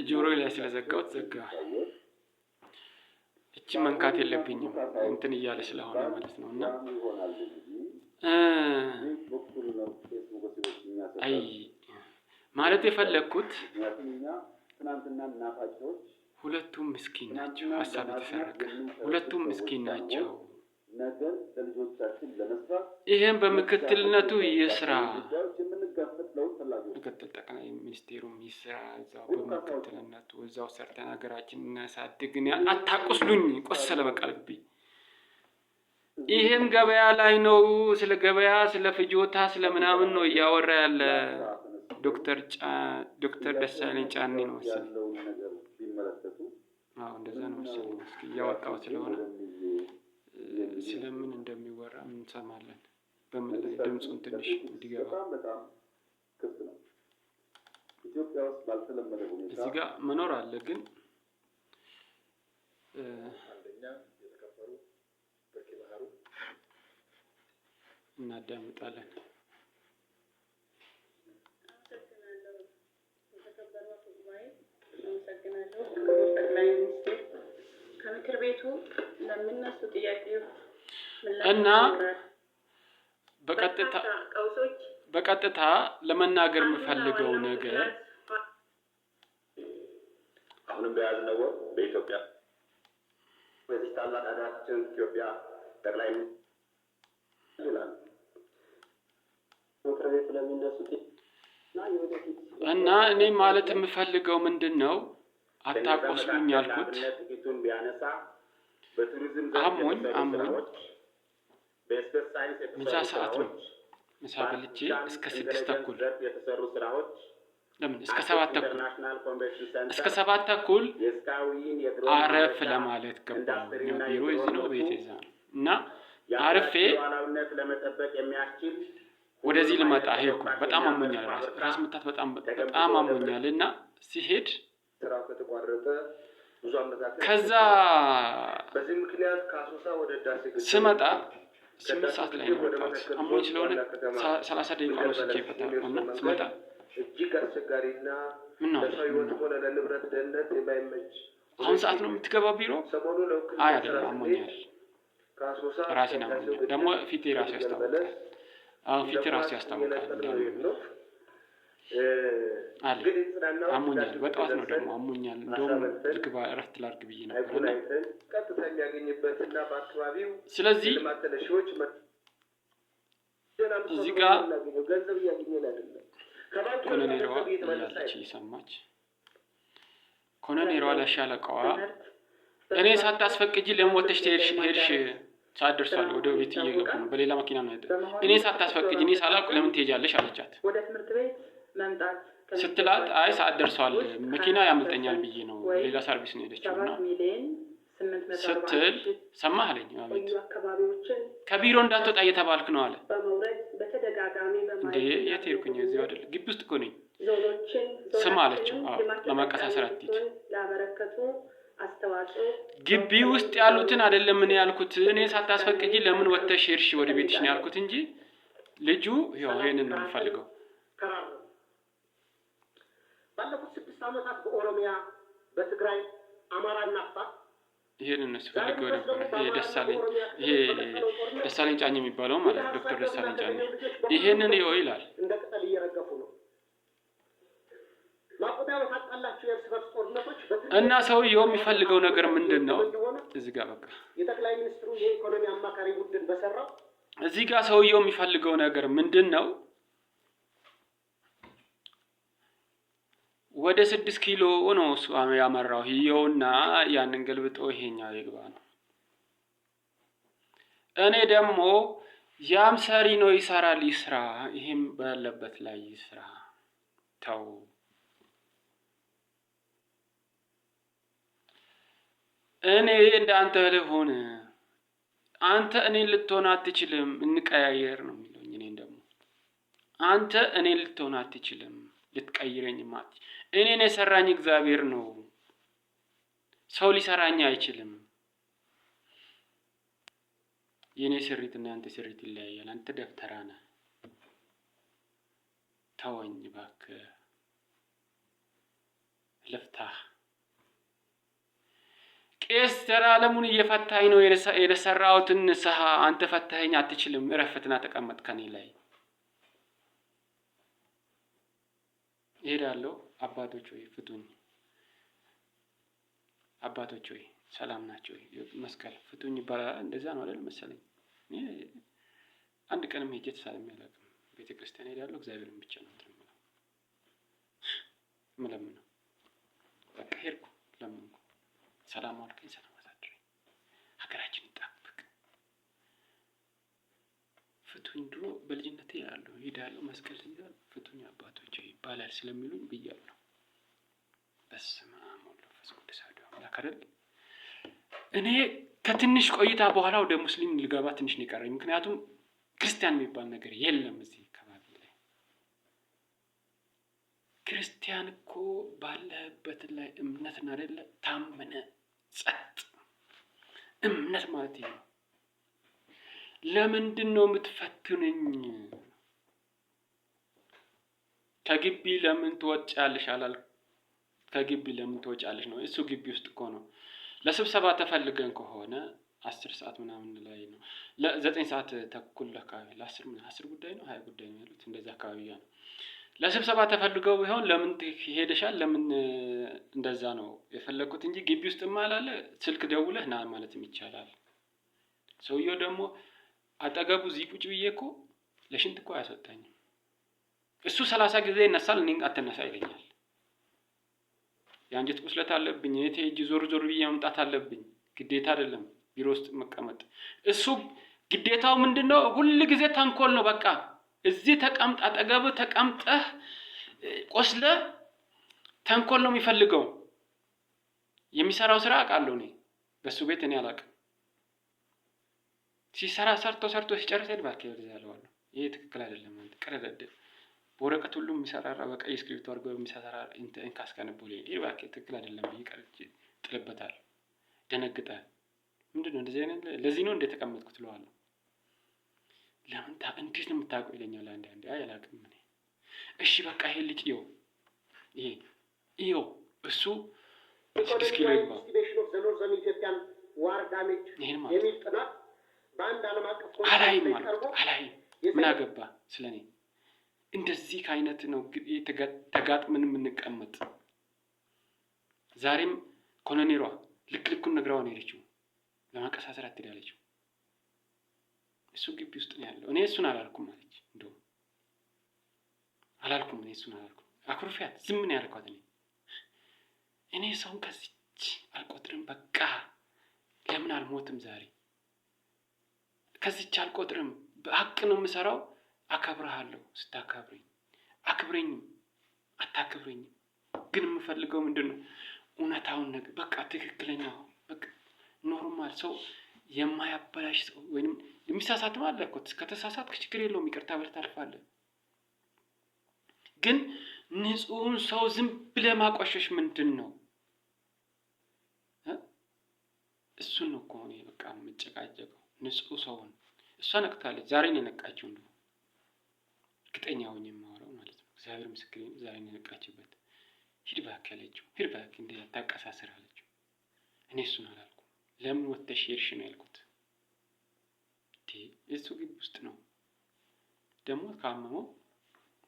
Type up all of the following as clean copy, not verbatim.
ጆሮዬ ላይ ስለዘጋሁት ዘጋ። እቺ መንካት የለብኝም እንትን እያለ ስለሆነ ማለት ነውና አይ ማለት የፈለኩት ሁለቱም ምስኪን ናቸው። ሐሳብ የተሰረቀ ሁለቱም ምስኪን ናቸው። ይሄን በምክትልነቱ ይስራ ምክትል ጠቅላይ ሚኒስቴሩም ይስራ እዛው በምክትልነቱ እዛው ሰርተን ሀገራችንን እናሳድግ። አታቁስሉኝ ቆሰለ በቀልብኝ። ይሄም ገበያ ላይ ነው ስለ ገበያ ስለ ፍጆታ ስለ ምናምን ነው እያወራ ያለ ዶክተር ደሳለኝ ጫኔ ነው መሰለኝ። አዎ እንደዛ ነው መሰለኝ። እስኪ ያወጣው ስለሆነ ስለምን እንደሚወራ እንሰማለን። በምን ላይ ድምጹን ትንሽ እንዲገባ ኢትዮጵያ ውስጥ ባልተለመደ ሁኔታ እዚህ ጋር መኖር አለ ግን አንደኛ የተከበሩ በኪባሩ እናዳምጣለን። ከምክር ቤቱ ለሚነሱ ጥያቄዎች እና በቀጥታ ለመናገር የምፈልገው ነገር አሁንም በያዝነው በኢትዮጵያ በዚህ ታላቅ ሀገራችን ኢትዮጵያ ጠቅላይ ይላል ምክር ቤቱ ለሚነሱ እና እኔ ማለት የምፈልገው ምንድነው አታቆስሉኝ ያልኩት አሞኝ ምሳ ሰዓት ነው። ምሳ በልቼ እስከ 6 ተኩል ለምን እስከ 7 ተኩል አረፍ ለማለት ገባሁ። ቢሮ እዚህ ነው ቤቴ እዛ ነው እና አርፌ ወደዚህ ልመጣ ሄድኩ። በጣም አሞኛል። ራስ ምታት በጣም አሞኛልና ሲሄድ ስራው ከተቋረጠ ብዙ አመታት ከዛ በዚህ ምክንያት ካሶሳ ወደ ዳሴ ስመጣ 8 ሰዓት ላይ ነው የመጣሁት። አሞኝ ስለሆነ 30 ደቂቃ ነው ስጄበታልና ስመጣ እጅግ አስቸጋሪና ለሰው ህይወት ሆነ ለንብረት ደህንነት የማይመች አሁን ሰዓት ነው የምትገባው ቢሮ አይ አይደለም አሞኛል። ካሶሳ ራሴን አሞኛል። ደግሞ ፊቴ ራሴ ያስታውቃል። አሁን ፊቴ ራሴ ያስታውቃል እንደው አለ አሞኛል። በጠዋት ነው ደግሞ አሞኛል። እንደውም ልግባ እረፍት ላድርግ ብዬ ነበር እና ቀጥታ የሚያገኝበትና በአካባቢው ስለዚህ እዚህ ጋር ገንዘብ እያገኘን አይደለም። ኮሎኔልዋ ያለች ይሰማች ኮሎኔልዋ ለሻለቃዋ እኔ ሳታስፈቅጂ ለሞተሽ ሄድሽ ሳደርሳለሁ ወደ ቤት እየገቡ ነው። በሌላ መኪና ነው ያለው። እኔ ሳታስፈቅጂ እኔ ሳላውቅ ለምን ትሄጃለሽ አለቻት። ወደ ትምህርት ቤት መምጣት ስትላት አይ ሰዓት ደርሷል መኪና ያመልጠኛል ብዬ ነው ሌላ ሰርቪስ ነው ሄደችውና ስትል ሰማህ አለኝ። አቤት ከቢሮ እንዳትወጣ እየተባልክ ነው አለ። እንዴ የት ሄድኩኝ? እዚሁ አይደል ግቢ ውስጥ እኮ ነኝ። ስማ አለችው። አዎ ለማቀሳሰር አትሂድ። ግቢ ውስጥ ያሉትን አይደለም ምን ያልኩት እኔ ሳታስፈቅጂ ለምን ወጥተሽ ሄድሽ ወደ ቤትሽ ነው ያልኩት እንጂ ልጁ ይሄንን ነው የሚፈልገው። ባለፉት 6 አመታት በኦሮሚያ በትግራይ አማራና አፋር ይሄንን ነው ሲፈልገው ነበር። ደሳለኝ ጫኔ የሚባለው ማለት ዶክተር ደሳለኝ ጫኔ ይሄንን ይላል። እንደ ቅጠል እየረገፉ ነው ማቆዳው ታጣላችሁ የእርስ በርስ ጦርነቶች እና ሰውየው የሚፈልገው ነገር ምንድነው? እዚህ ጋር በቃ የጠቅላይ ሚኒስትሩ የኢኮኖሚ አማካሪ ቡድን በሰራው እዚህ ጋር ሰውየው የሚፈልገው ነገር ምንድነው? ወደ 6 ኪሎ ነው እሱ ያመራው ይየውና ያንን ገልብጦ ይሄኛው ይግባ ነው። እኔ ደግሞ ያም ሰሪ ነው ይሰራል ይስራ፣ ይሄም ባለበት ላይ ይስራ። ተው እኔ እንዳንተ ልሆን አንተ እኔ ልትሆን አትችልም እንቀያየር ነው የሚሉኝ። እኔ ደግሞ አንተ እኔ ልትሆን አትችልም ልትቀይረኝ ማት እኔን የሰራኝ እግዚአብሔር ነው። ሰው ሊሰራኝ አይችልም። የኔ ስሪትና አንተ ስሪት ይለያያል። አንተ ደፍተራ ነህ። ተወኝ እባክህ ልፍታህ። ቄስ ዘላለሙን እየፈታኝ ነው የሰራሁትን ንስሐ አንተ ፈታኸኝ አትችልም። እረፍትና ተቀመጥ ከኔ ላይ እሄዳለሁ። አባቶች ሆይ ፍቱኝ። አባቶች ሆይ ሰላም ናቸው። መስቀል ፍቱኝ ይባላል። እንደዛ ነው አይደል መሰለኝ። አንድ ቀንም ሄጄ ተሳልሜ አላውቅም። ቤተክርስቲያን ሄዳለሁ። እግዚአብሔርን ብቻ ነው የምለምነው። በቃ ሄድኩ፣ ለመንኩ። ሰላም አልከኝ፣ ሰላም አሳድረኝ። ሀገራችን ይጠብቅ። ፍቱኝ። ድሮ በልጅነቴ ያለው ሄዳለሁ፣ መስቀል ይዛል፣ ፍቱኝ አባቶች ይባላል ስለሚሉኝ ብያለሁ። በስመ አብ ወወልድ ወመንፈስ ቅዱስ አሐዱ አምላክ አይደል። እኔ ከትንሽ ቆይታ በኋላ ወደ ሙስሊም ልገባ ትንሽ ነው የቀረኝ። ምክንያቱም ክርስቲያን የሚባል ነገር የለም እዚህ አካባቢ ላይ። ክርስቲያን እኮ ባለህበት ላይ እምነት ነው አይደለ? ታመነ ጸጥ። እምነት ማለት ነው። ለምንድን ነው የምትፈትኑኝ? ከግቢ ለምን ትወጫለሽ አላልኩም። ከግቢ ለምን ትወጫለሽ ነው። እሱ ግቢ ውስጥ እኮ ነው። ለስብሰባ ተፈልገን ከሆነ 10 ሰዓት ምናምን ላይ ነው። ለ9 ሰዓት ተኩል አካባቢ ለ10 ጉዳይ ነው 20 ጉዳይ ነው ያሉት። እንደዛ አካባቢ ነው። ለስብሰባ ተፈልገው ቢሆን ለምን ሄደሻል? ለምን እንደዛ ነው የፈለኩት እንጂ ግቢ ውስጥ ማላለ ስልክ ደውለህ ና ማለትም ይቻላል። ሰውየው ደግሞ አጠገቡ እዚህ ቁጭ ብዬ እኮ ለሽንት እኮ አያስወጣኝም። እሱ 30 ጊዜ ይነሳል፣ እኔን አትነሳ ይለኛል። የአንጀት ቁስለት አለብኝ። እኔ ሄጄ ዞር ብዬ መምጣት አለብኝ። ግዴታ አይደለም ቢሮ ውስጥ መቀመጥ። እሱ ግዴታው ምንድነው? ሁሉ ጊዜ ተንኮል ነው። በቃ እዚህ ተቀምጥ፣ አጠገብ ተቀምጠህ ቆስለ ተንኮል ነው የሚፈልገው። የሚሰራው ስራ አውቃለሁ እኔ በሱ ቤት እኔ አላውቅም። ሲሰራ ሰርቶ ሲጨርስ ሄድባክ ይወርዛለሁ። ይሄ ትክክል አይደለም። ቀረደደ በወረቀት ሁሉ የሚሰራራ በቀይ እስክሪብቶ አድርጎ የሚሰራራ እንካስከነቦልኝ ይሄባክ ትክክል አይደለም። ይቀርጭ ጥልበታል፣ ደነግጣል። ምንድነው እንደዚህ አይነት? ለዚህ ነው እንደተቀመጥኩት ትለዋለህ። ለምን እንዴት ነው የምታውቀው ይለኛል አንዴ። አይ አላውቅም እኔ። እሺ በቃ ይሄ ልጅ ይኸው እሱ 6 ኪሎ ይባል ይሄን ማለት በአንድ ዓለም አቀፍ አላይም። ምን አገባ ስለኔ? እንደዚህ ከአይነት ነው ተጋጥመን የምንቀመጥ። ዛሬም ኮሎኔሯ ልኩን ነግራው ነው የሄደችው። ለማንቀሳሰር አትሄዳለችው። እሱ ግቢ ውስጥ ነው ያለው። እኔ እሱን አላልኩም አለች። እንደው አላልኩም፣ እኔ እሱን አላልኩም። አኩርፊያት ዝም ነው ያልኳት። እኔ ሰውን ከዚች አልቆጥርም። በቃ ለምን አልሞትም ዛሬ? ከዚች አልቆጥርም። በሀቅ ነው የምሰራው። አከብርሃለሁ ስታከብረኝ፣ አክብረኝ አታክብረኝ። ግን የምፈልገው ምንድነው? እውነታውን ነገር በቃ ትክክለኛው በቃ ኖርማል ሰው የማያበላሽ ሰው ወይንም የሚሳሳት ማለት እኮ ከተሳሳትክ ችግር የለውም፣ ይቅርታ ብለህ ታልፋለህ። ግን ንጹህን ሰው ዝም ብለህ ማቆሸሽ ምንድን ነው? እሱን ነው እኮ እኔ በቃ የምጨቃጨቀው። ንጹህ ሰውን እሷ ነቅታለች። ዛሬ ነው የነቃችው። እንደው እርግጠኛ ሆኜ የማወራው ማለት ነው። እግዚአብሔር ምስክሬ ነው። ዛሬ ነው የነቃችበት። ሂድ እባክህ አለችው። ሂድ እባክህ እንደ ታቀሳስር አለችው። እኔ እሱን አላልኩም። ለምን ወጥተሽ ሄድሽ ነው ያልኩት። እሱ ግቢ ውስጥ ነው ደግሞ ካመመው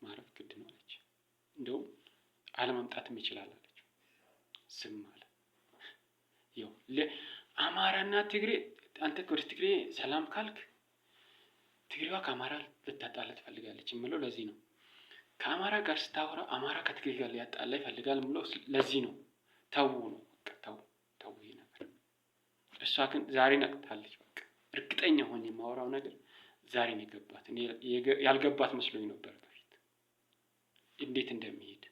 ማረፍ ግድ ነው አለች። እንደውም አለመምጣትም ይችላል አለችው። ዝም አለ። ይኸው አማራና ትግሬ፣ አንተ ወደ ትግሬ ሰላም ካልክ ትግሬዋ ከአማራ ልታጣላ ትፈልጋለች የምለው ለዚህ ነው። ከአማራ ጋር ስታወራ አማራ ከትግሬ ጋር ሊያጣላ ይፈልጋል የምለው ለዚህ ነው። ተው ነው በቃ ተው ይሄ ነገር። እሷ ግን ዛሬ ነቅታለች። በቃ እርግጠኛ ሆኜ የማወራው ነገር ዛሬ ነው የገባት። እኔ ያልገባት መስሎኝ ነበር በፊት እንዴት እንደሚሄድ።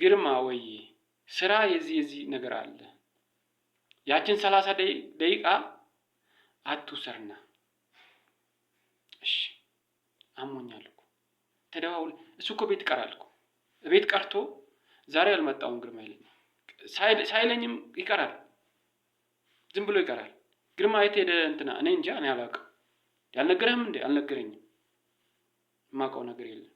ግርማ ወይ ስራ የዚህ ነገር አለ። ያችን 30 ደቂቃ አትውሰርና እሺ አሞኛል እኮ ተደዋውል። እሱ እኮ ቤት ይቀራል እኮ ቤት ቀርቶ ዛሬ አልመጣውም ግርማ ሳይለኝም ይቀራል። ዝም ብሎ ይቀራል። ግርማ የት ሄደ እንትና? እኔ እንጃ፣ እኔ አላውቅም። ያልነገረህም እንዴ? አልነገረኝም። የማውቀው ነገር የለም።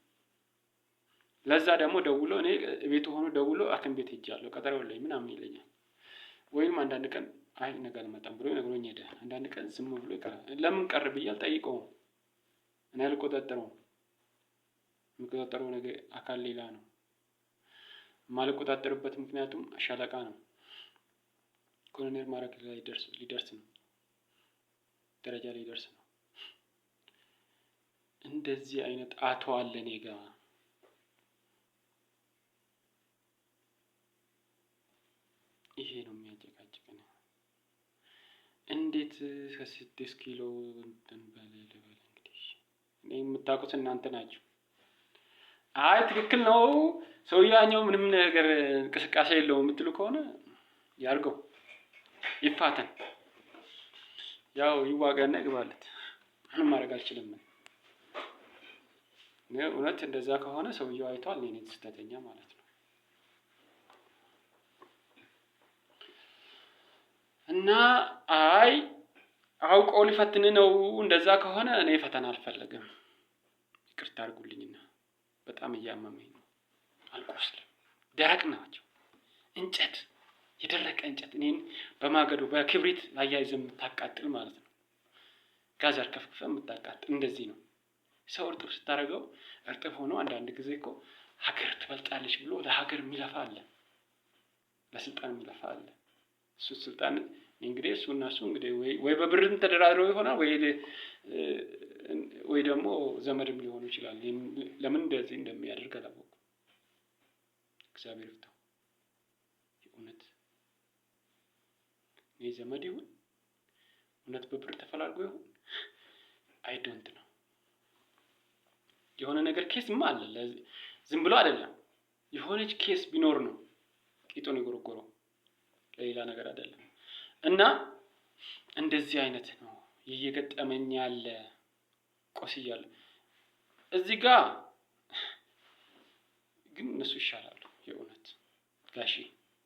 ለዛ ደግሞ ደውሎ እኔ ቤቱ ሆኖ ደውሎ ሐኪም ቤት ሄጃለሁ ቀጠሮ ላይ ምናምን ይለኛል። ወይም አንዳንድ ቀን አይ ነገ አልመጣም ብሎ ነግሮኝ ሄደ። አንዳንድ ቀን ዝም ብሎ ይቀራል። ለምን ቀረ ብዬ አልጠይቀውም። እኔ አልቆጣጠረውም። የሚቆጣጠረው ነገር አካል ሌላ ነው። የማልቆጣጠርበት ምክንያቱም ሻለቃ ነው። ኮሎኔል ማዕረግ ላይ ሊደርስ ነው። ደረጃ ላይ ሊደርስ ነው። እንደዚህ አይነት አቶ አለ እኔ ጋ። ይሄ ነው የሚያጨቃጭቀን። እንዴት ከ6 ኪሎ እንትን በላይ ልበል እንግዲህ እኔ የምታውቁት እናንተ ናችሁ። አይ ትክክል ነው ሰውያኛው ምንም ነገር እንቅስቃሴ የለውም የምትሉ ከሆነ ያርገው፣ ይፋተን፣ ያው ይዋጋና ይግባለት። ምንም ማድረግ አልችልም። እውነት እንደዛ ከሆነ ሰውየው አይቷል፣ እኔ ነኝ ስህተተኛ ማለት ነው። እና አይ አውቆ ሊፈትን ነው እንደዛ ከሆነ እኔ ፈተና አልፈልግም። ይቅርታ አድርጉልኝና በጣም እያመመኝ ነው። አልቆስልም። ደረቅ ናቸው። እንጨት፣ የደረቀ እንጨት እኔን በማገዶ በክብሪት አያይዘህ የምታቃጥል ማለት ነው። ጋዝ አርከፍክፈህ የምታቃጥል እንደዚህ ነው። ሰው እርጥብ ስታደርገው እርጥብ ሆኖ አንዳንድ ጊዜ እኮ ሀገር ትበልጣለች ብሎ ለሀገር የሚለፋ አለ፣ ለስልጣን የሚለፋ አለ። እሱ ስልጣን እንግዲህ እሱና እሱ እንግዲህ ወይ በብርም ተደራድረው ይሆናል ወይ ደግሞ ዘመድም ሊሆኑ ይችላል። ለምን እንደዚህ እንደሚያደርግ አላወኩም። እግዚአብሔር ይፍታው። እውነት ይሄ ዘመድ ይሁን እውነት በብር ተፈላልጎ ይሁን አይ ዶንት ነው። የሆነ ነገር ኬስማ አለ፣ ዝም ብሎ አይደለም። የሆነች ኬስ ቢኖር ነው ቂጡን ይጎረጎረው፣ ለሌላ ነገር አይደለም። እና እንደዚህ አይነት ነው እየገጠመኝ ያለ። ቆስያለሁ እዚህ ጋር ግን እነሱ ይሻላሉ። የእውነት ጋሺ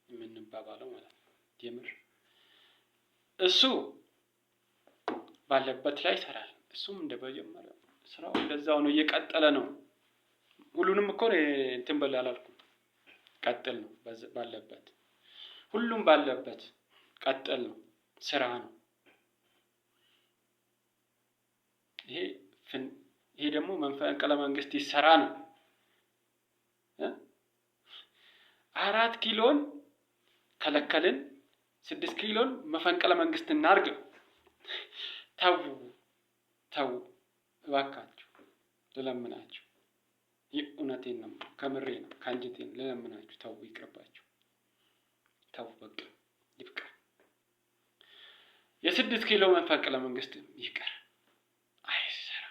የምንባባለው ማለት ነው። የምር እሱ ባለበት ላይ ይሰራል። እሱም እንደበጀመረው ስራው እንደዛው ነው፣ እየቀጠለ ነው። ሁሉንም እኮ እንትን በል አላልኩም። ቀጥል ነው ባለበት፣ ሁሉም ባለበት ቀጥል ነው፣ ስራ ነው። ይሄ ደግሞ መፈንቅለ መንግስት ይሰራ ነው። 4 ኪሎን ከለከልን፣ 6 ኪሎን መፈንቅለ መንግስት እናርግ። ተው እባካችሁ፣ ልለምናችሁ። እውነቴን ነው፣ ከምሬ ነው፣ ከአንጀቴን ልለምናችሁ። ተው ይቅርባችሁ። ተው በቃ ይብቃ። የ6 ኪሎ መፈንቅለ መንግስት ይቀር፣ አይሰራ።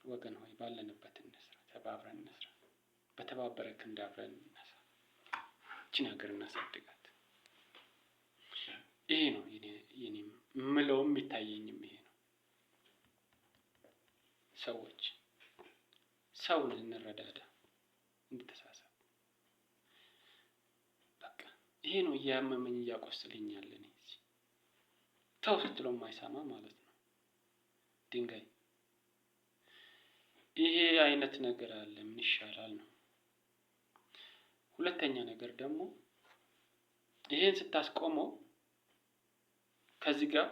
ወገን ሆይ ባለንበት እንስራ፣ ተባብረን እንስራ። በተባበረ ክንድ አብረን እንነሳ። እቺን ሀገር እናሳድጋት። ይሄ ነው የኔ የምለውም የሚታየኝም ይሄ ነው። ሰዎች ሰውን እንረዳዳ፣ እንተሳሰብ። በቃ ይሄ ነው እያመመኝ እያቆስለኛል። እኔ ተው ስትለው የማይሰማ ማለት ነው ድንጋይ። ይሄ አይነት ነገር አለ። ምን ይሻላል ነው። ሁለተኛ ነገር ደግሞ ይሄን ስታስቆመው ከዚህ ጋር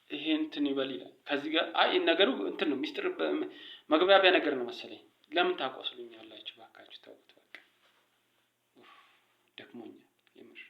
ይሄ እንትን ይበል ይላል። ከዚህ ጋር አይ ነገሩ እንትን ነው፣ ሚስጥር መግባቢያ ነገር ነው መሰለኝ። ለምን ታቆስሉኛላችሁ? ባካችሁ ተውት። በቃ ደክሞኛል የምር።